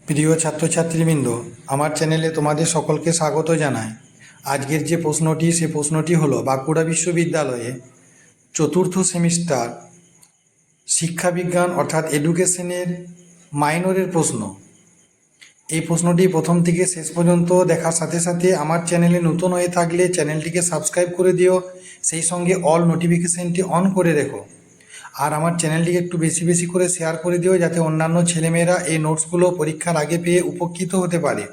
প্রিয় ছাত্রছাত্রীবৃন্দ, আমার চ্যানেলে তোমাদের সকলকে স্বাগত জানাই। আজকের যে প্রশ্নটি সে প্রশ্নটি হলো বাঁকুড়া বিশ্ববিদ্যালয়ে চতুর্থ সেমিস্টার শিক্ষাবিজ্ঞান অর্থাৎ এডুকেশনের মাইনরের প্রশ্ন। এই প্রশ্নটি প্রথম থেকে শেষ পর্যন্ত দেখার সাথে সাথে আমার চ্যানেলে নতুন হয়ে থাকলে চ্যানেলটিকে সাবস্ক্রাইব করে দিও, সেই সঙ্গে অল নোটিফিকেশানটি অন করে রেখো। আর আমার চ্যানেলটিকে একটু বেশি বেশি করে শেয়ার করে দিও, যাতে অন্যান্য ছেলেমেয়েরা এই নোটসগুলো পরীক্ষার আগে পেয়ে উপকৃত হতে পারে।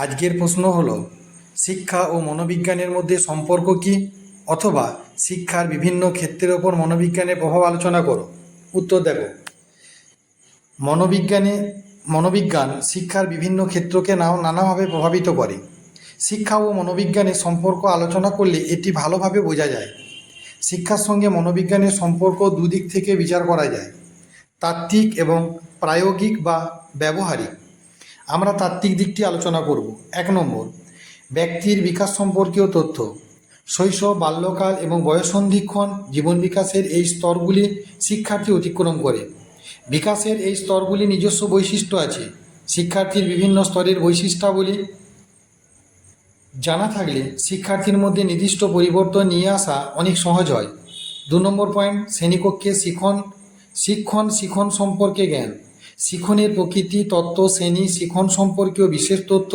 আজকের প্রশ্ন হলো, শিক্ষা ও মনোবিজ্ঞানের মধ্যে সম্পর্ক কী, অথবা শিক্ষার বিভিন্ন ক্ষেত্রের ওপর মনোবিজ্ঞানের প্রভাব আলোচনা করো। উত্তর দেখো, মনোবিজ্ঞান শিক্ষার বিভিন্ন ক্ষেত্রকে নানাভাবে প্রভাবিত করে। শিক্ষা ও মনোবিজ্ঞানের সম্পর্ক আলোচনা করলে এটি ভালোভাবে বোঝা যায়। শিক্ষার সঙ্গে মনোবিজ্ঞানের সম্পর্ক দুদিক থেকে বিচার করা যায়, তাত্ত্বিক এবং প্রায়োগিক বা ব্যবহারিক। আমরা তাত্ত্বিক দিকটি আলোচনা করব। 1 নম্বর, ব্যক্তির বিকাশ সম্পর্কীয় তথ্য। শৈশব, বাল্যকাল এবং বয়ঃসন্ধিক্ষণ জীবন বিকাশের এই স্তরগুলি শিক্ষার্থী অতিক্রম করে। বিকাশের এই স্তরগুলি নিজস্ব বৈশিষ্ট্য আছে। শিক্ষার্থীর বিভিন্ন স্তরের বৈশিষ্ট্যাবলী জানা থাকলে শিক্ষার্থীর মধ্যে নির্দিষ্ট পরিবর্তন নিয়ে আসা অনেক সহজ হয়। 2 নম্বর পয়েন্ট, শ্রেণীকক্ষে শিক্ষণ সম্পর্কে জ্ঞান। শিক্ষণের প্রকৃতি, তত্ত্ব, শ্রেণী শিক্ষণ সম্পর্কীয় বিশেষ তথ্য,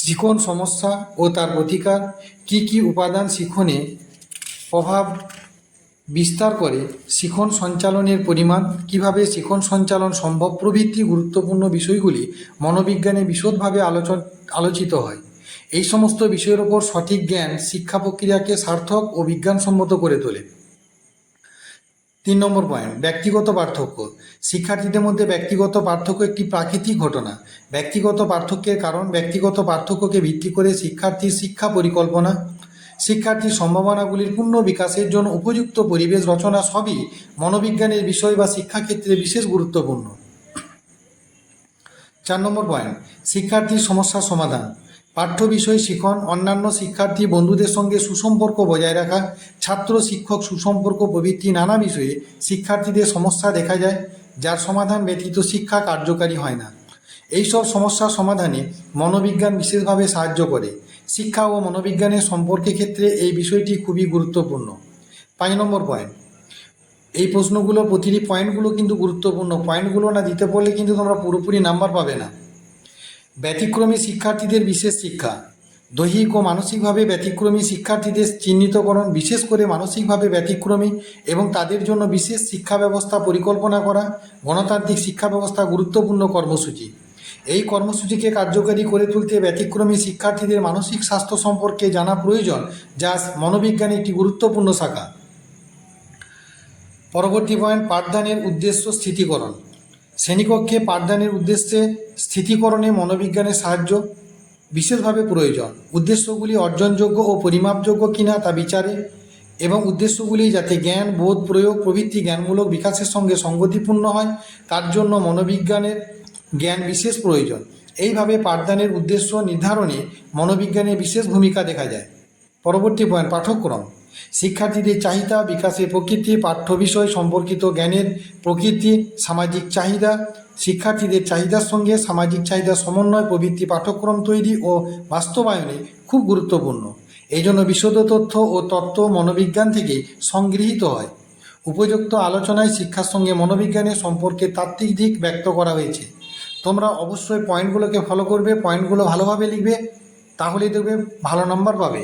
শিক্ষণ সমস্যা ও তার প্রতিকার, কী কী উপাদান শিক্ষণে প্রভাব বিস্তার করে, শিক্ষণ সঞ্চালনের পরিমাণ, কিভাবে শিক্ষণ সঞ্চালন সম্ভব প্রভৃতি গুরুত্বপূর্ণ বিষয়গুলি মনোবিজ্ঞানে বিশদভাবে আলোচিত হয়। এই সমস্ত বিষয়ের ওপর সঠিক জ্ঞান শিক্ষা প্রক্রিয়াকে সার্থক ও বিজ্ঞানসম্মত করে তোলে। 3 নম্বর পয়েন্ট, ব্যক্তিগত পার্থক্য। শিক্ষার্থীদের মধ্যে ব্যক্তিগত পার্থক্য একটি প্রাকৃতিক ঘটনা। ব্যক্তিগত পার্থক্যের কারণ, ব্যক্তিগত পার্থক্যকে ভিত্তি করে শিক্ষার্থীর শিক্ষা পরিকল্পনা, শিক্ষার্থীর সম্ভাবনাগুলির পূর্ণ বিকাশের জন্য উপযুক্ত পরিবেশ রচনা সবই মনোবিজ্ঞানের বিষয় বা শিক্ষাক্ষেত্রে বিশেষ গুরুত্বপূর্ণ। 4 নম্বর পয়েন্ট, শিক্ষার্থীর সমস্যার সমাধান। পাঠ্য বিষয় শিখন, অন্যান্য শিক্ষার্থী বন্ধুদের সঙ্গে সুসম্পর্ক বজায় রাখা, ছাত্র শিক্ষক সুসম্পর্ক প্রভৃতি নানা বিষয়ে শিক্ষার্থীদের সমস্যা দেখা যায়, যার সমাধান ব্যতীত শিক্ষা কার্যকারী হয় না। এইসব সমস্যার সমাধানে মনোবিজ্ঞান বিশেষভাবে সাহায্য করে। শিক্ষা ও মনোবিজ্ঞানের সম্পর্কের ক্ষেত্রে এই বিষয়টি খুবই গুরুত্বপূর্ণ। 5 নম্বর পয়েন্ট, এই প্রশ্নগুলো প্রতিটি পয়েন্টগুলো কিন্তু গুরুত্বপূর্ণ। পয়েন্টগুলো না দিতে পারলে কিন্তু তোমরা পুরোপুরি নাম্বার পাবে না। ব্যতিক্রমী শিক্ষার্থীদের বিশেষ শিক্ষা। দৈহিক ও মানসিকভাবে ব্যতিক্রমী শিক্ষার্থীদের চিহ্নিতকরণ, বিশেষ করে মানসিকভাবে ব্যতিক্রমী এবং তাদের জন্য বিশেষ শিক্ষা ব্যবস্থা পরিকল্পনা করা। গণতান্ত্রিক শিক্ষা ব্যবস্থা গুরুত্বপূর্ণ কর্মসূচি। এই কর্মসূচিকে কার্যকারী করে তুলতে ব্যতিক্রমী শিক্ষার্থীদের মানসিক স্বাস্থ্য সম্পর্কে জানা প্রয়োজন, যা মনোবিজ্ঞানের একটি গুরুত্বপূর্ণ শাখা। পরবর্তী পয়েন্ট, পাঠদানের উদ্দেশ্য স্থিতিকরণ। শ্রেণীকক্ষে পাঠদানের উদ্দেশ্যে স্থিতিকরণে মনোবিজ্ঞানের সাহায্য বিশেষভাবে প্রয়োজন। উদ্দেশ্যগুলি অর্জনযোগ্য ও পরিমাপযোগ্য কিনা তা বিচারে এবং উদ্দেশ্যগুলি যাতে জ্ঞান, বোধ, প্রয়োগ প্রভৃতি জ্ঞানমূলক বিকাশের সঙ্গে সঙ্গতিপূর্ণ হয়, তার জন্য মনোবিজ্ঞানের জ্ঞান বিশেষ প্রয়োজন। এইভাবে পাঠদানের উদ্দেশ্য নির্ধারণে মনোবিজ্ঞানের বিশেষ ভূমিকা দেখা যায়। পরবর্তী পয়েন্ট, পাঠ্যক্রম। শিক্ষার্থীদের চাহিদা, বিকাশের প্রকৃতি, পাঠ্য বিষয় সম্পর্কিত জ্ঞানের প্রকৃতি, সামাজিক চাহিদা, শিক্ষার্থীদের চাহিদার সঙ্গে সামাজিক চাহিদার সমন্বয় প্রভৃতি পাঠ্যক্রম তৈরি ও বাস্তবায়নে খুব গুরুত্বপূর্ণ। এই জন্য বিশদ তথ্য ও তত্ত্ব মনোবিজ্ঞান থেকে সংগৃহীত হয়। উপযুক্ত আলোচনায় শিক্ষার সঙ্গে মনোবিজ্ঞানের সম্পর্কে তাত্ত্বিক দিক ব্যক্ত করা হয়েছে। তোমরা অবশ্যই পয়েন্টগুলোকে ফলো করবে, পয়েন্টগুলো ভালোভাবে লিখবে, তাহলেই দেখবে ভালো নাম্বার পাবে।